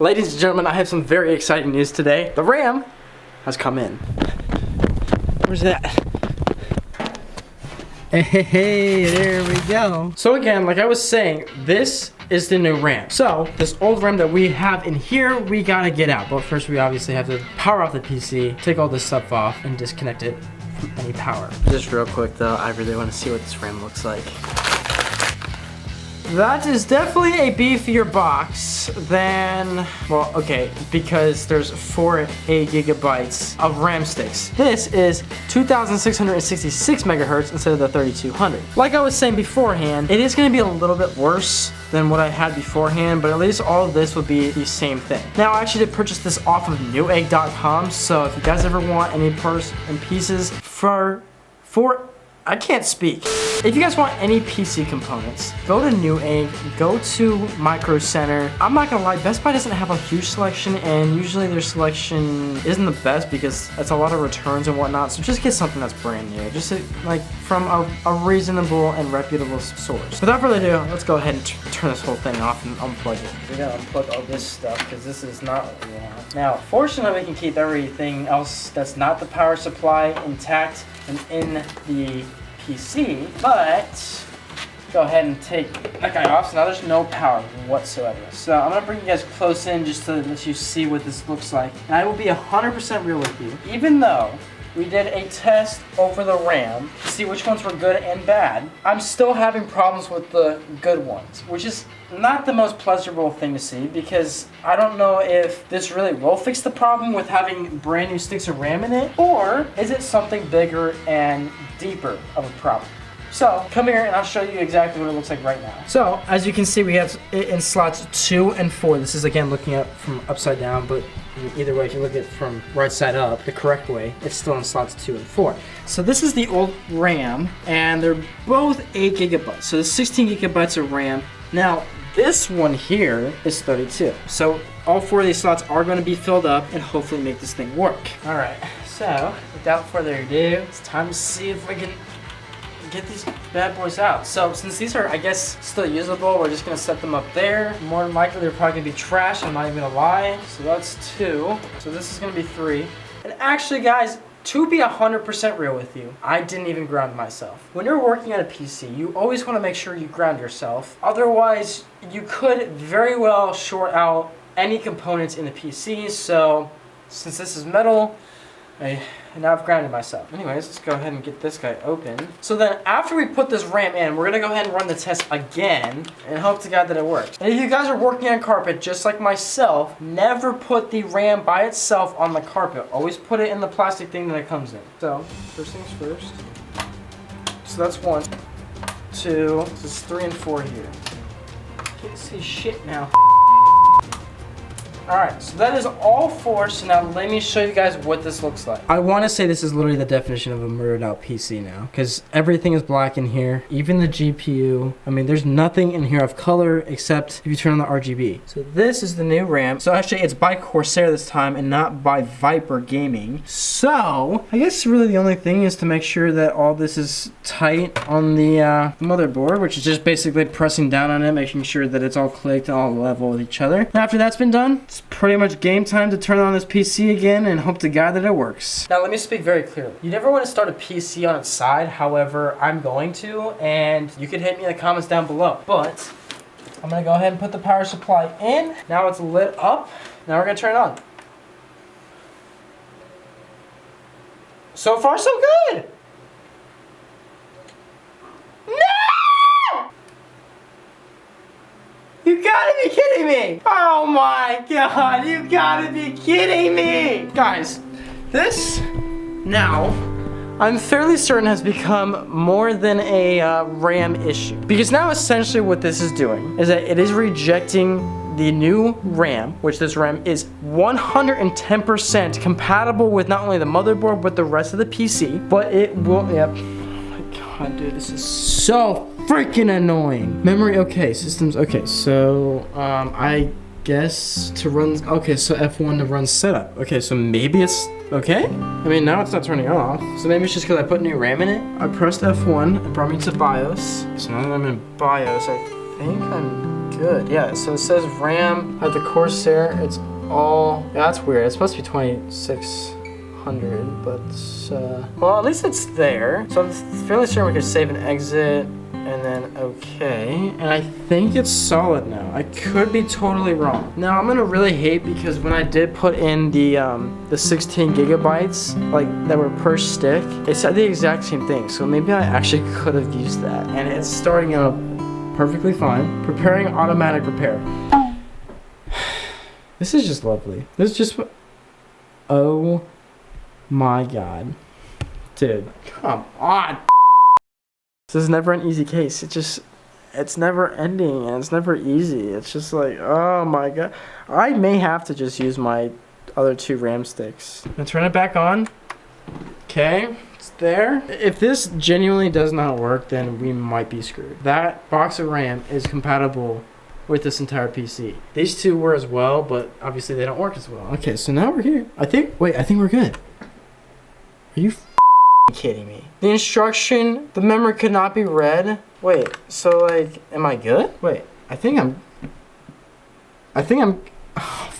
Ladies and gentlemen, I have some very exciting news today. The RAM has come in. Where's that? Hey, there we go. So again, like I was saying, this is the new RAM. So this old RAM that we have in here, we gotta get out. But first we obviously have to power off the PC, take all this stuff off, and disconnect it from any power. Just real quick though, I really wanna see what this RAM looks like. That is definitely a beefier box than, well, okay, because there's 8 gigabytes of RAM sticks. This is 2,666 megahertz instead of the 3,200. Like I was saying beforehand, it is going to be a little bit worse than what I had beforehand, but at least all of this would be the same thing. Now, I actually did purchase this off of newegg.com, so if you guys ever want any parts and pieces for I can't speak. If you guys want any PC components, go to Newegg, go to Micro Center. I'm not gonna lie, Best Buy doesn't have a huge selection, and usually their selection isn't the best because it's a lot of returns and whatnot, so just get something that's brand new. Just like from a reasonable and reputable source. Without further ado, let's go ahead and turn this whole thing off and unplug it. We gotta unplug all this stuff because this is not what we want. Now, fortunately, we can keep everything else that's not the power supply intact and in the PC, but go ahead and take that guy off. So now there's no power whatsoever. So I'm gonna bring you guys close in just to let you see what this looks like. And I will be 100% real with you. Even though we did a test over the RAM to see which ones were good and bad, I'm still having problems with the good ones, which is not the most pleasurable thing to see because I don't know if this really will fix the problem with having brand new sticks of RAM in it, or is it something bigger and deeper of a problem. So come here and I'll show you exactly what it looks like right now. So as you can see, we have it in slots 2 and 4. This is again looking at from upside down, but either way, if you look at it from right side up, the correct way, it's still in slots 2 and 4. So this is the old RAM, and they're both 8 gigabytes. So there's 16 gigabytes of RAM. Now, this one here is 32. So all 4 of these slots are going to be filled up and hopefully make this thing work. All right, so without further ado, it's time to see if we can get these bad boys out. So since these are, I guess, still usable, we're just gonna set them up there. More than likely, they're probably gonna be trash, I'm not even gonna lie. So that's 2. So this is gonna be 3. And actually, guys, to be 100% real with you, I didn't even ground myself. When you're working on a PC, you always wanna make sure you ground yourself. Otherwise, you could very well short out any components in the PC. So since this is metal, now I've grounded myself. Anyways, let's go ahead and get this guy open. So then after we put this RAM in, we're gonna go ahead and run the test again and hope to God that it works. And if you guys are working on carpet just like myself, never put the RAM by itself on the carpet. Always put it in the plastic thing that it comes in. So first things first. So that's 1, 2, this is 3 and 4 here. Can't see shit now. Alright, so that is all 4, so now let me show you guys what this looks like. I want to say this is literally the definition of a murdered out PC now, because everything is black in here, even the GPU. I mean, there's nothing in here of color except if you turn on the RGB. So this is the new RAM. So actually it's by Corsair this time and not by Viper Gaming. So I guess really the only thing is to make sure that all this is tight on the motherboard, which is just basically pressing down on it, making sure that it's all clicked and all level with each other. And after that's been done, it's pretty much game time to turn on this PC again and hope to God that it works. Now let me speak very clearly. You never want to start a PC on its side, however, I'm going to, and you can hit me in the comments down below. But I'm gonna go ahead and put the power supply in. Now it's lit up. Now we're gonna turn it on. So far so good! You gotta be kidding me! Oh my God, you gotta be kidding me! Guys, this now, I'm fairly certain has become more than a RAM issue. Because now essentially what this is doing is that it is rejecting the new RAM, which this RAM is 110% compatible with not only the motherboard, but the rest of the PC. But it will, yep. Oh my God, dude, this is so freaking annoying. Memory, okay, systems, okay, so I guess to run, okay, so F1 to run setup. Okay, so maybe it's okay. I mean, now it's not turning off. So maybe it's just because I put new RAM in it. I pressed F1, it brought me to BIOS. So now that I'm in BIOS, I think I'm good. Yeah, so it says RAM at the Corsair. It's all, yeah, that's weird. It's supposed to be 2600, but well, at least it's there. So I'm fairly certain we could save and exit, and then okay. And I think it's solid now. I could be totally wrong. Now I'm gonna really hate because when I did put in the 16 gigabytes, like that were per stick, it said the exact same thing. So maybe I actually could have used that. And it's starting out perfectly fine. Preparing automatic repair. This is just lovely. This is just, oh my god. Dude, come on. This is never an easy case. It's never ending and it's never easy. It's just like, oh my god. I may have to just use my other 2 RAM sticks. I'm gonna turn it back on. Okay, it's there. If this genuinely does not work, then we might be screwed. That box of RAM is compatible with this entire PC. These 2 were as well, but obviously they don't work as well. Okay, so now we're here. I think we're good. Are you kidding me? The instruction, the memory could not be read. Wait, so like, am I good? Wait, I think I'm, oh,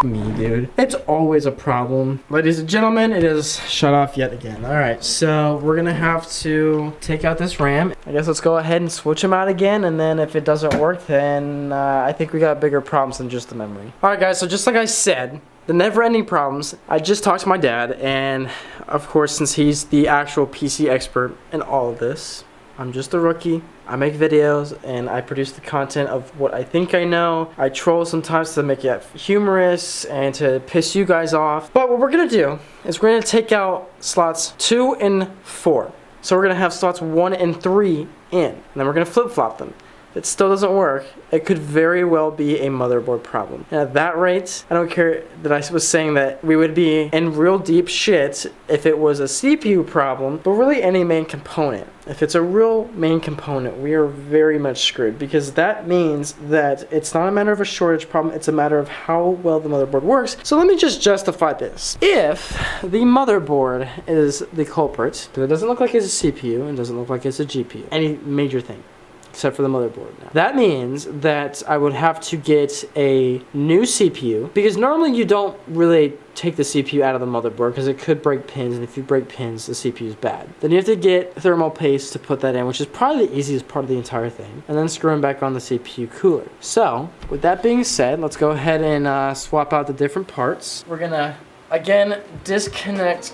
me, dude. It's always a problem. Ladies and gentlemen, it is shut off yet again. All right, so we're gonna have to take out this RAM. I guess let's go ahead and switch them out again, and then if it doesn't work, then I think we got bigger problems than just the memory. All right, guys, so just like I said, the never-ending problems. I just talked to my dad, and of course, since he's the actual PC expert in all of this, I'm just a rookie. I make videos and I produce the content of what I think I know. I troll sometimes to make it humorous and to piss you guys off. But what we're gonna do is we're gonna take out slots 2 and 4. So we're gonna have slots 1 and 3 in, and then we're gonna flip-flop them. If it still doesn't work, it could very well be a motherboard problem. And at that rate, I don't care that I was saying that we would be in real deep shit if it was a CPU problem, but really any main component. If it's a real main component, we are very much screwed, because that means that it's not a matter of a shortage problem, it's a matter of how well the motherboard works. So let me just justify this. If the motherboard is the culprit, because it doesn't look like it's a CPU, and it doesn't look like it's a GPU, any major thing, except for the motherboard now. That means that I would have to get a new CPU, because normally you don't really take the CPU out of the motherboard because it could break pins, and if you break pins, the CPU is bad. Then you have to get thermal paste to put that in, which is probably the easiest part of the entire thing, and then screwing back on the CPU cooler. So, with that being said, let's go ahead and swap out the different parts. We're gonna, again, disconnect,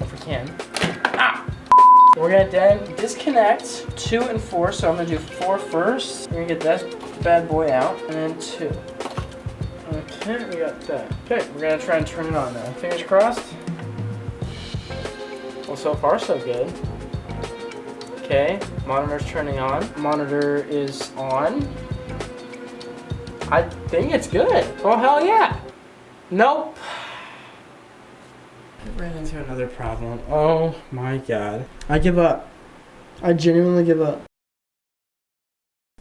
if we can. We're gonna then disconnect 2 and 4, so I'm gonna do 4 first. We're gonna get that bad boy out, and then 2. Okay, we got that. Okay, we're gonna try and turn it on now. Fingers crossed. Well, so far so good. Okay, monitor's turning on. Monitor is on. I think it's good. Oh, hell yeah. Nope. I ran into another problem. Oh my god. I give up. I genuinely give up.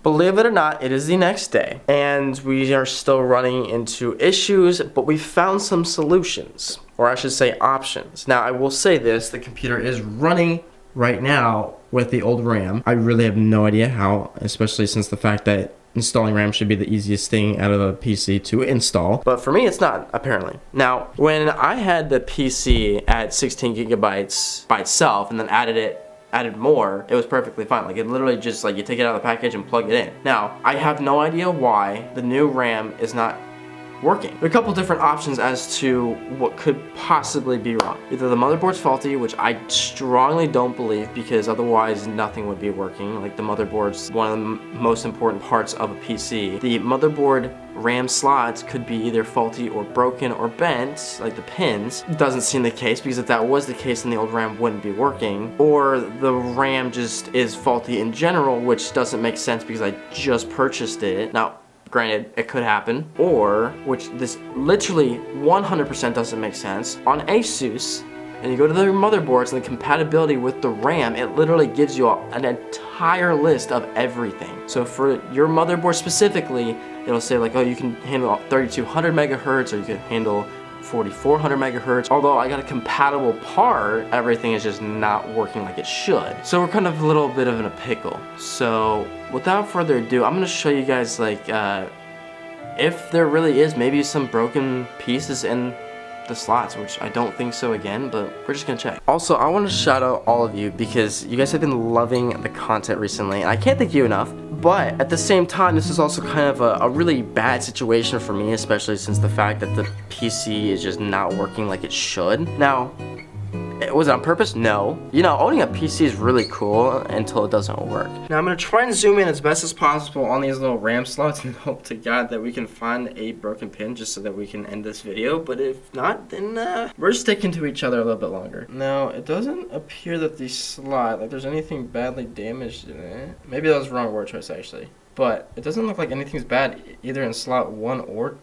Believe it or not, it is the next day, and we are still running into issues, but we found some solutions, or I should say options. Now, I will say this, the computer is running right now with the old RAM. I really have no idea how, especially since the fact that installing RAM should be the easiest thing out of a PC to install. But for me, it's not, apparently. Now, when I had the PC at 16 gigabytes by itself and then added more, it was perfectly fine. Like, it literally just, like, you take it out of the package and plug it in. Now, I have no idea why the new RAM is not working. There are a couple different options as to what could possibly be wrong. Either the motherboard's faulty, which I strongly don't believe, because otherwise nothing would be working. Like, the motherboard's one of the most important parts of a PC. The motherboard RAM slots could be either faulty or broken or bent, like the pins. Doesn't seem the case, because if that was the case, then the old RAM wouldn't be working. Or the RAM just is faulty in general, which doesn't make sense because I just purchased it. Now, granted, it could happen. Or, which this literally 100% doesn't make sense, on ASUS, and you go to the motherboards and the compatibility with the RAM, it literally gives you an entire list of everything. So for your motherboard specifically, it'll say like, oh, you can handle 3200 megahertz, or you can handle 4400 megahertz. Although I got a compatible part, everything is just not working like it should. So we're kind of a little bit of in a pickle. So without further ado, I'm gonna show you guys like if there really is maybe some broken pieces in the slots, which I don't think so again, but we're just gonna check. Also, I want to shout out all of you because you guys have been loving the content recently, and I can't thank you enough. But at the same time, this is also kind of a really bad situation for me, especially since the fact that the PC is just not working like it should. Now, was it on purpose? No. You know, owning a PC is really cool until it doesn't work. Now I'm gonna try and zoom in as best as possible on these little RAM slots and hope to God that we can find a broken pin just so that we can end this video. But if not, then we're sticking to each other a little bit longer. Now, it doesn't appear that the slot, like there's anything badly damaged in it. Maybe that was the wrong word choice actually. But it doesn't look like anything's bad either in slot 1 or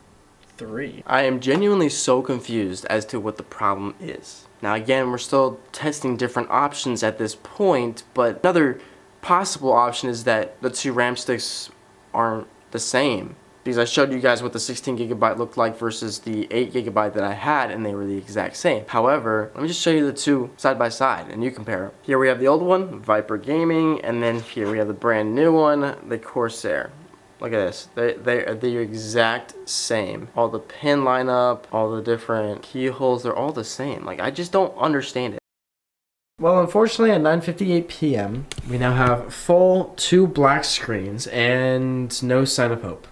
3. I am genuinely so confused as to what the problem is. Now again, we're still testing different options at this point, but another possible option is that the two RAM sticks aren't the same. Because I showed you guys what the 16 gigabyte looked like versus the 8 gigabyte that I had, and they were the exact same. However, let me just show you the two side by side, and you compare them. Here we have the old one, Viper Gaming, and then here we have the brand new one, the Corsair. Look at this. They're the exact same. All the pin lineup, all the different keyholes, they're all the same. Like, I just don't understand it. Well, unfortunately, at 9:58 p.m., we now have full 2 black screens and no sign of hope.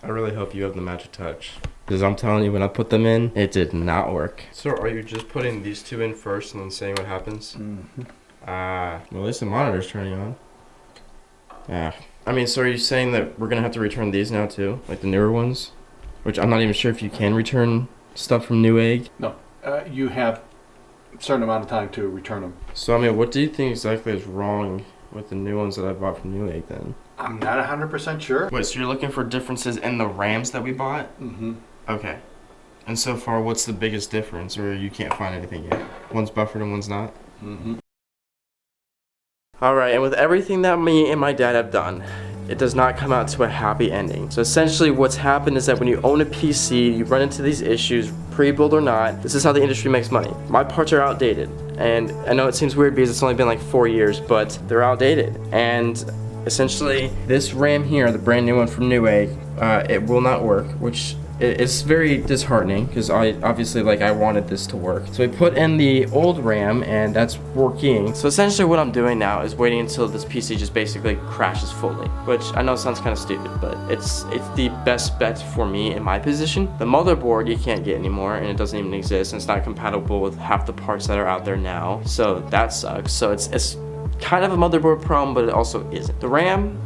I really hope you have the magic touch. Because I'm telling you, when I put them in, it did not work. So are you just putting these two in first and then seeing what happens? Mm-hmm. Well, at least the monitor's turning on. Yeah. I mean, so are you saying that we're gonna have to return these now too? Like the newer ones? Which I'm not even sure if you can return stuff from Newegg. No. You have a certain amount of time to return them. So, I mean, what do you think exactly is wrong with the new ones that I bought from Newegg then? I'm not 100% sure. Wait, so you're looking for differences in the RAMs that we bought? Mm-hmm. Okay. And so far, what's the biggest difference? Or you can't find anything yet? One's buffered and one's not? Mm-hmm. Alright, and with everything that me and my dad have done, it does not come out to a happy ending. So essentially what's happened is that when you own a PC, you run into these issues, pre-build or not. This is how the industry makes money. My parts are outdated. And I know it seems weird because it's only been like 4 years, but they're outdated. And essentially, this RAM here, the brand new one from Newegg, it will not work, which it's very disheartening because I wanted this to work. So we put in the old RAM and that's working. So essentially what I'm doing now is waiting until this PC just basically crashes fully, which I know sounds kind of stupid, but it's the best bet for me in my position. The motherboard you can't get anymore and it doesn't even exist and it's not compatible with half the parts that are out there now. So that sucks. So it's kind of a motherboard problem, but it also isn't. The RAM,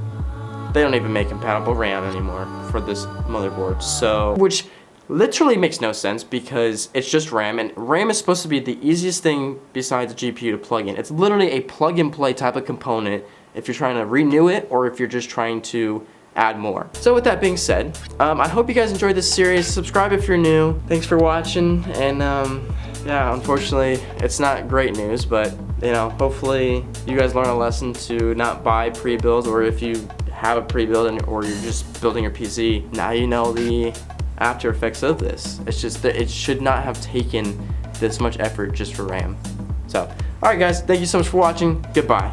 they don't even make compatible RAM anymore for this motherboard, so, which literally makes no sense because it's just RAM, and RAM is supposed to be the easiest thing besides a GPU to plug in. It's literally a plug and play type of component if you're trying to renew it or if you're just trying to add more. So with that being said, I hope you guys enjoyed this series. Subscribe if you're new. Thanks for watching, and yeah, unfortunately, it's not great news, but you know, hopefully you guys learn a lesson to not buy pre-builds, or if you have a pre-build or you're just building your PC, now you know the after effects of this. It's just that it should not have taken this much effort just for RAM. So, alright guys, thank you so much for watching. Goodbye.